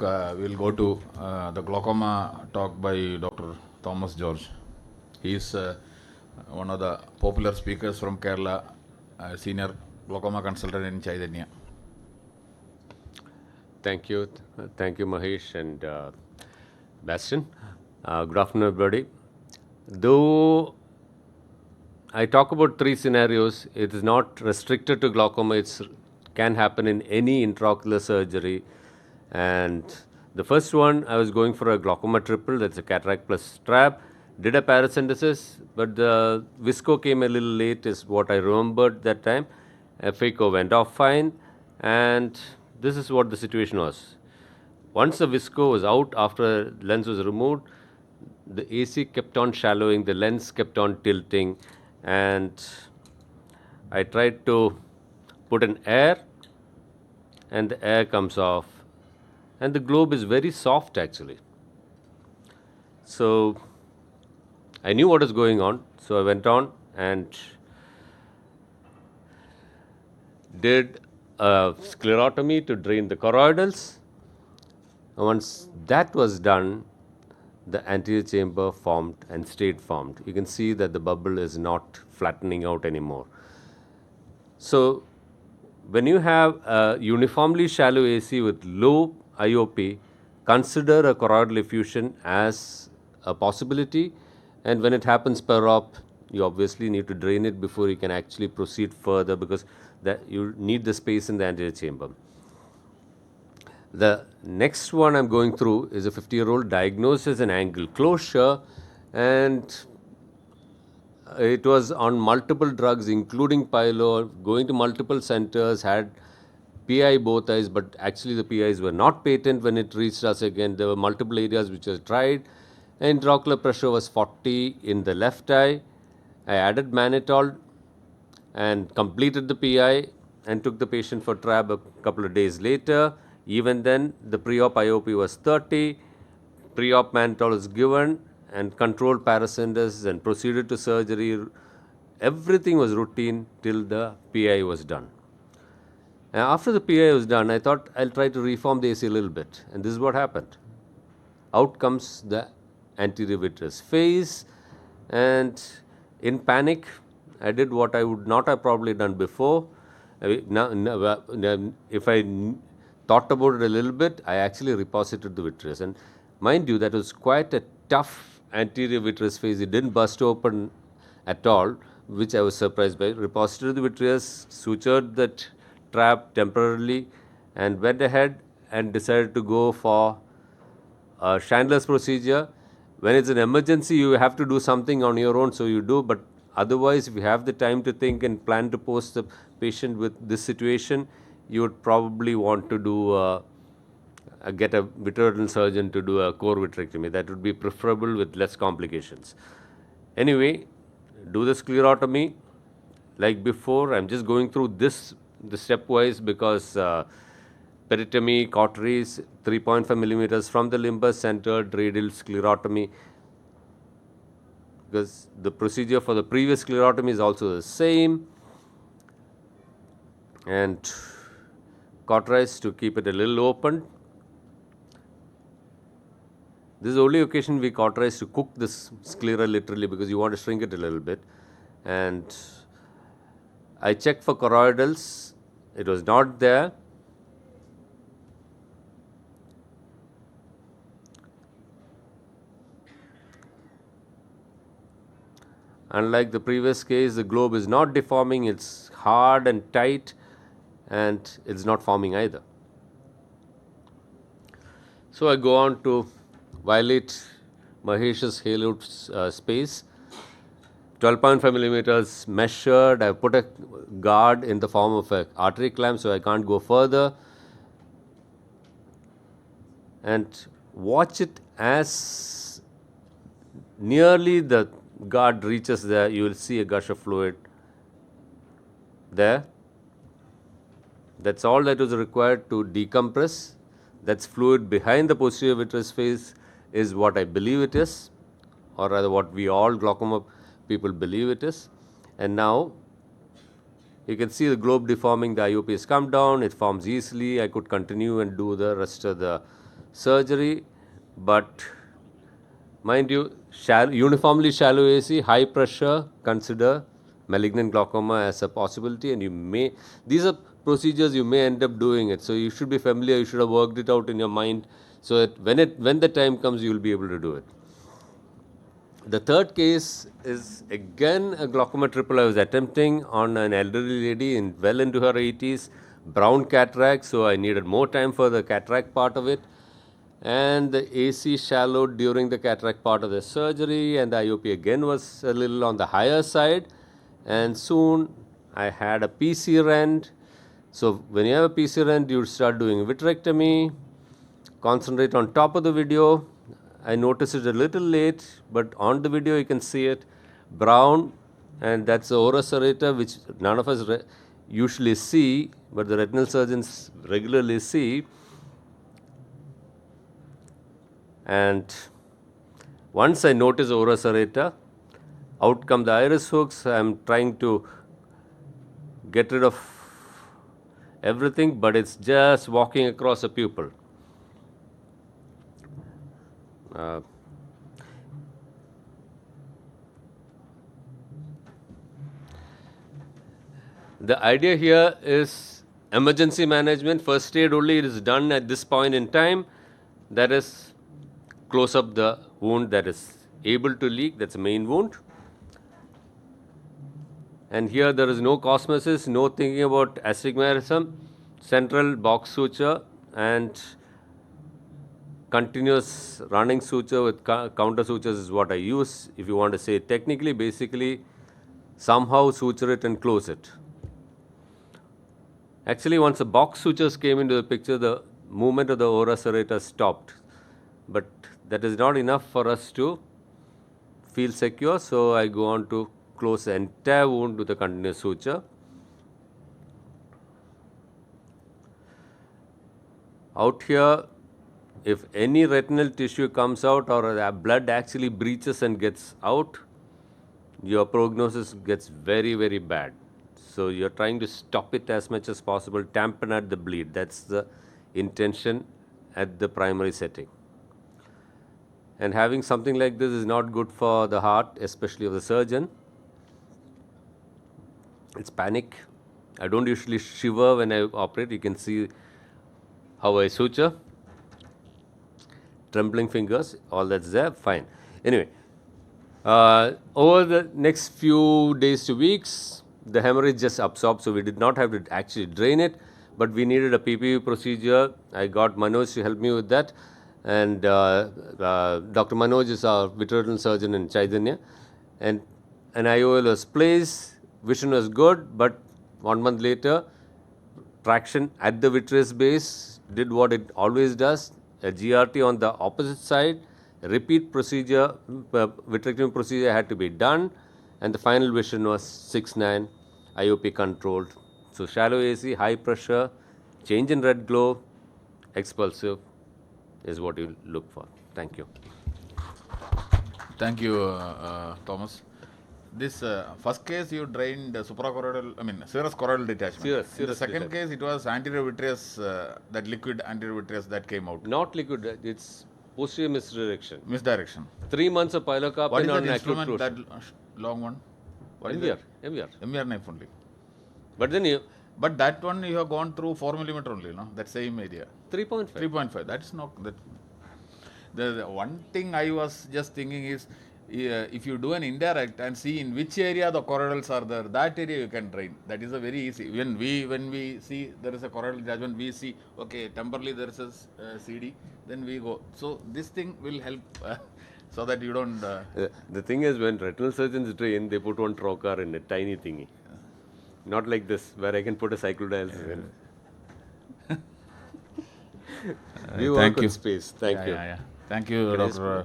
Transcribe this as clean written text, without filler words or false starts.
talk, we'll go to the glaucoma talk by Dr. Thomas George. He is one of the popular speakers from Kerala, senior glaucoma consultant in Chaitanya. Thank you, Mahesh and Bastion. Good afternoon, everybody. Though I talk about three scenarios, it is not restricted to glaucoma. It can happen in any intraocular surgery. And the first one, I was going for a glaucoma triple, that's a cataract plus strap. Did a paracentesis, but the visco came a little late, is what I remembered that time. FACO went off fine, and this is what the situation was. Once the visco was out, after lens was removed, the AC kept on shallowing, the lens kept on tilting, and I tried to put an air, and the air comes off, and the globe is very soft actually. So I knew what was going on, so I went on and did a sclerotomy to drain the choroidals. And once that was done, the anterior chamber formed and stayed formed. You can see that the bubble is not flattening out anymore. So when you have a uniformly shallow AC with low IOP, consider a choroidal effusion as a possibility, and when it happens per op, you obviously need to drain it before you can actually proceed further, because that you need the space in the anterior chamber. The next one I'm going through is a 50-year-old diagnosed as an angle closure, and it was on multiple drugs, including Pylo, going to multiple centers, had PI both eyes, but actually the PIs were not patent when it reached us again. There were multiple areas which was tried. Intraocular pressure was 40 in the left eye. I added mannitol and completed the PI and took the patient for TRAB a couple of days later. Even then, the pre-op IOP was 30. Pre-op mannitol was given and controlled paracentesis and proceeded to surgery. Everything was routine till the PI was done. And after the PI was done, I thought I'll try to reform the AC a little bit, and this is what happened. Out comes the anterior vitreous phase, and in panic, I did what I would not have probably done before. If I thought about it a little bit, I actually reposited the vitreous, and mind you, that was quite a tough anterior vitreous phase. It didn't burst open at all, which I was surprised by. Reposited the vitreous, sutured that trap temporarily, and went ahead and decided to go for a Chandler's procedure. When it's an emergency, you have to do something on your own, so you do, but otherwise, if you have the time to think and plan to post the patient with this situation, you would probably want to do get a vitreoretinal surgeon to do a core vitrectomy. That would be preferable with less complications. Anyway, do the sclerotomy like before. I'm just going through the stepwise because peritomy, cauteries, 3.5 millimeters from the limbus, centered radial sclerotomy, because the procedure for the previous sclerotomy is also the same, and cauterize to keep it a little open. This is the only occasion we cauterize to cook this sclera literally, because you want to shrink it a little bit. And I checked for choroidals, it was not there. Unlike the previous case, the globe is not deforming, it's hard and tight, and it's not forming either. So I go on to violate Mahesh's halo space. 12.5 millimeters measured. I put a guard in the form of an artery clamp, so I can't go further. And watch it as nearly the guard reaches there, you will see a gush of fluid there. That's all that was required to decompress. That's fluid behind the posterior vitreous phase is what I believe it is, or rather what we all glaucoma people believe it is. And now you can see the globe deforming, the IOP has come down, it forms easily. I could continue and do the rest of the surgery, but mind you, uniformly shallow AC, high pressure, consider malignant glaucoma as a possibility, and you may, these are procedures you may end up doing it. So you should be familiar, you should have worked it out in your mind, so that when the time comes, you will be able to do it. The third case is again a glaucoma triple I was attempting on an elderly lady well into her 80s, brown cataract, so I needed more time for the cataract part of it. And the AC shallowed during the cataract part of the surgery, and the IOP again was a little on the higher side. And soon I had a PC rent. So when you have a PC rent, you start doing vitrectomy. Concentrate on top of the video. I noticed it a little late, but on the video you can see it brown, and that's the ora serrata, which none of us usually see, but the retinal surgeons regularly see. And once I notice ora serrata, out come the iris hooks. I'm trying to get rid of everything, but it's just walking across a pupil. The idea here is emergency management. First aid only is done at this point in time. That is, close up the wound that is able to leak. That's the main wound. And here there is no cosmesis, no thinking about astigmatism, central box suture and continuous running suture with counter sutures is what I use. If you want to say technically, basically somehow suture it and close it. Actually, once the box sutures came into the picture, the movement of the ora serrata stopped. But that is not enough for us to feel secure, so I go on to close the entire wound with a continuous suture. Out here, if any retinal tissue comes out or the blood actually breaches and gets out, your prognosis gets very, very bad. So you're trying to stop it as much as possible, dampen at the bleed. That's the intention at the primary setting. And having something like this is not good for the heart, especially of the surgeon. It's panic. I don't usually shiver when I operate. You can see how I suture. Trembling fingers, all that's there, fine. Anyway, over the next few days to weeks, the hemorrhage just absorbed, so we did not have to actually drain it, but we needed a PPV procedure. I got Manoj to help me with that, and Dr. Manoj is our vitreoretinal surgeon in Chaitanya, and an IOL was placed, vision was good, but 1 month later, traction at the vitreous base did what it always does, a GRT on the opposite side, repeat procedure, vitrectomy procedure had to be done, and the final vision was 6/9, IOP controlled. So shallow AC, high pressure, change in red glow, expulsive is what you look for. Thank you. Thank you, Thomas. This first case you drained suprachoroidal, serous choroidal detachment. In the second case, it was anterior vitreous, that liquid anterior vitreous that came out. Not liquid, it's posterior misdirection. Misdirection. 3 months of pilocarpine What is on that acute instrument, that closure. long one? What is MVR, that? MVR. MVR knife only. But then you, But that one you have gone through 4 millimeter only, no? That same area. 3.5. 3.5. That's not that. The one thing I was just thinking is, if you do an indirect and see in which area the choroidals are there, that area you can drain. That is a very easy. When we see there is a choroidal detachment, we see, okay, temporarily there is a CD, then we go. So this thing will help so that you don't. The thing is, when retinal surgeons drain, they put one trocar in a tiny thingy. Not like this, where I can put a cyclodialysis in. We work Thank on you. space. Thank you. Thank you, Dr.